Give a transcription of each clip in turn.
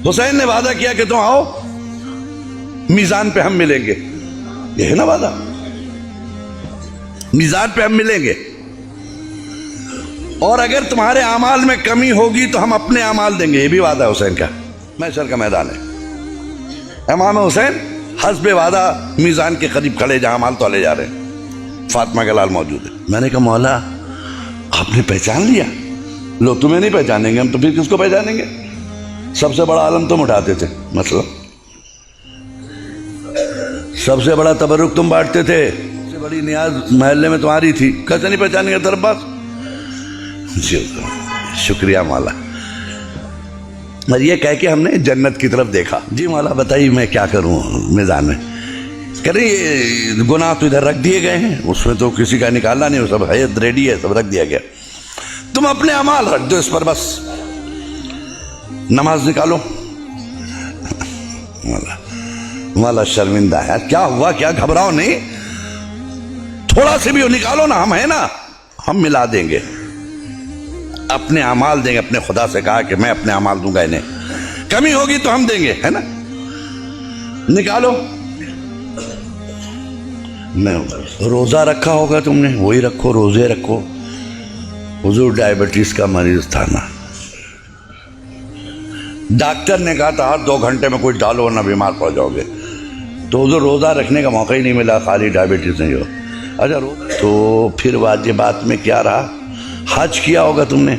حسین نے وعدہ کیا کہ تم آؤ میزان پہ ہم ملیں گے، یہ ہے نا وعدہ، میزان پہ ہم ملیں گے، اور اگر تمہارے اعمال میں کمی ہوگی تو ہم اپنے اعمال دیں گے، یہ بھی وعدہ ہے حسین کا، محشر کا میدان ہے۔ امام حسین حسب وعدہ میزان کے قریب کھڑے جہاں اعمال تولے جا رہے ہیں، فاطمہ کا لال موجود ہے۔ میں نے کہا مولا آپ نے پہچان لیا؟ لو تمہیں نہیں پہچانیں گے ہم تو پھر کس کو پہچانیں گے؟ سب سے بڑا عالم تم اٹھاتے تھے، مطلب سب سے بڑا تبرک تم بانٹتے تھے، سب سے بڑی نیاز محلے میں تمہاری تھی، کیسے نہیں پہچانیں گے طرف باز؟ جی شکریہ مولا۔ اور یہ کہہ کے ہم نے جنت کی طرف دیکھا۔ جی مولا بتائیے میں کیا کروں میدان میں؟ کہہ رہے یہ گناہ تو ادھر رکھ دیے گئے ہیں، اس میں تو کسی کا نکالنا نہیں، وہ سب ہے ریڈی ہے، سب رکھ دیا گیا، تم اپنے اعمال رکھ دو اس پر بس، نماز نکالو۔ مولا شرمندہ ہے، کیا ہوا، کیا گھبراؤ نہیں، تھوڑا سے بھی نکالو نا، ہم ہیں نا، ہم ملا دیں گے، اپنے اعمال دیں گے۔ اپنے خدا سے کہا کہ میں اپنے اعمال دوں گا انہیں، کمی ہوگی تو ہم دیں گے، ہے نا، نکالو۔ روزہ رکھا ہوگا تم نے، وہی رکھو، روزے رکھو۔ حضور ڈائبٹیز کا مریض تھا نا، ڈاکٹر نے کہا تھا ہر 2 گھنٹے میں کچھ ڈالو ورنہ بیمار پڑ جاؤ گے، تو حضور روزہ رکھنے کا موقع ہی نہیں ملا، خالی ڈائبٹیز نہیں ہو۔ اچھا تو پھر واجبات میں کیا رہا؟ حج کیا ہوگا تم نے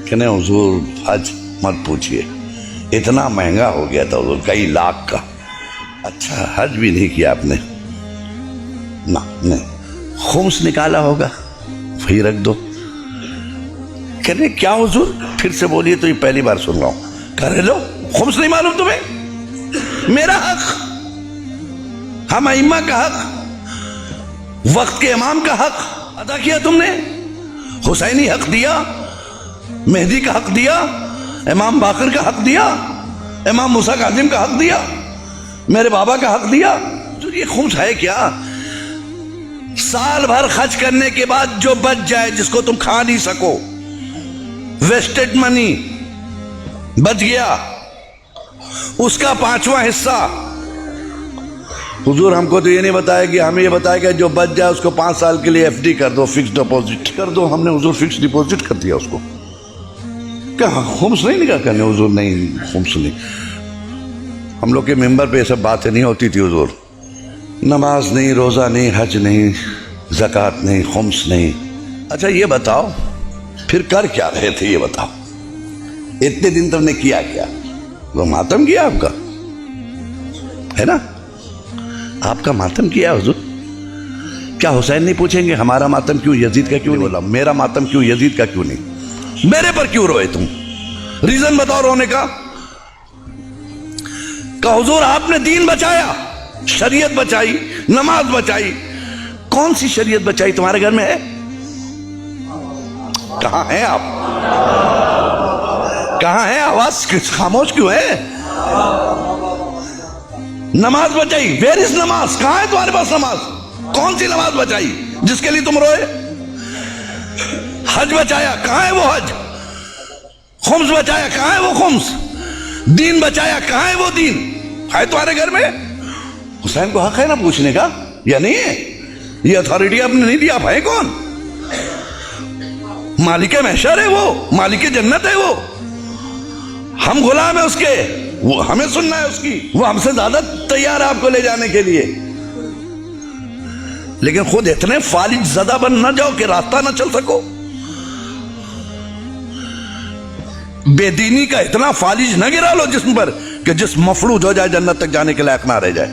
کہ نہیں؟ حضور حج مت پوچھئے، اتنا مہنگا ہو گیا تھا حضور، کئی لاکھ کا۔ اچھا حج بھی نہیں کیا آپ نے؟ نہ نہیں۔ خمس نکالا ہوگا، وہی رکھ دو۔ کہہ رہے کیا حضور؟ پھر سے بولیے، تو یہ پہلی بار سن رہا ہوں۔ کہہ رہے لو خمس نہیں معلوم تمہیں؟ میرا حق، ہم ائمہ کا حق، وقت کے امام کا حق ادا کیا تم نے، حسینی حق دیا، مہدی کا حق دیا، امام باقر کا حق دیا، امام موسیٰ کاظم کا حق دیا، میرے بابا کا حق دیا۔ تو یہ خمس ہے کیا؟ سال بھر خرچ کرنے کے بعد جو بچ جائے، جس کو تم کھا نہیں سکو، ویسٹڈ منی بچ گیا، اس کا 5واں حصہ۔ حضور ہم کو تو یہ نہیں بتایا کہ ہمیں یہ بتایا کہ جو بچ جائے اس کو 5 سال کے لیے FD کر دو، فکس ڈپوزٹ کر دو۔ ہم نے حضور فکس ڈپوزٹ کر دیا اس کو، کہاں خمس نہیں نکاح کرنے؟ حضور نہیں، خمس نہیں۔ ہم لوگ کے ممبر پہ یہ سب باتیں نہیں ہوتی تھی حضور، نماز نہیں، روزہ نہیں، حج نہیں، زکوٰۃ نہیں، خمس نہیں۔ اچھا یہ بتاؤ پھر کر کیا رہے تھے، یہ بتاؤ، اتنے دن تم نے کیا کیا؟ وہ ماتم کیا آپ کا، ہے نا، آپ کا ماتم کیا حضور۔ کیا حسین نہیں پوچھیں گے ہمارا ماتم کیوں یزید کا کیوں نہیں بولا، میرا ماتم کیوں یزید کا کیوں نہیں، میرے پر کیوں روئے تم؟ ریزن بتاؤ رونے کا۔ کہ حضور آپ نے دین بچایا، شریعت بچائی، نماز بچائی۔ کون سی شریعت بچائی تمہارے گھر میں ہے؟ کہاں ہیں آپ؟ کہاں ہیں؟ آواز خاموش کیوں ہے؟ نماز بچائی، ویئر از نماز؟ کہاں ہے تمہارے پاس نماز؟ کون سی نماز بچائی جس کے لیے تم روئے؟ حج بچایا، کہاں ہے وہ حج؟ خمس بچایا، کہاں ہے وہ خمس؟ دین بچایا، کہاں ہے وہ دین؟ ہے تمہارے گھر میں؟ حسین کو حق ہے نا پوچھنے کا، یا نہیں ہے؟ یہ اتھارٹی آپ نے نہیں دیا، آپ ہیں کون؟ مالک محشر ہے وہ، مالک جنت ہے وہ، ہم غلام ہیں اس کے، وہ ہمیں سننا ہے اس کی، وہ ہم سے زیادہ تیار ہے آپ کو لے جانے کے لیے۔ لیکن خود اتنے فالج زدہ بن نہ جاؤ کہ راستہ نہ چل سکو، بے دینی کا اتنا فالج نہ گرا لو جسم پر کہ جسم مفلوج ہو جائے، جنت تک جانے کے لائق نہ رہ جائے۔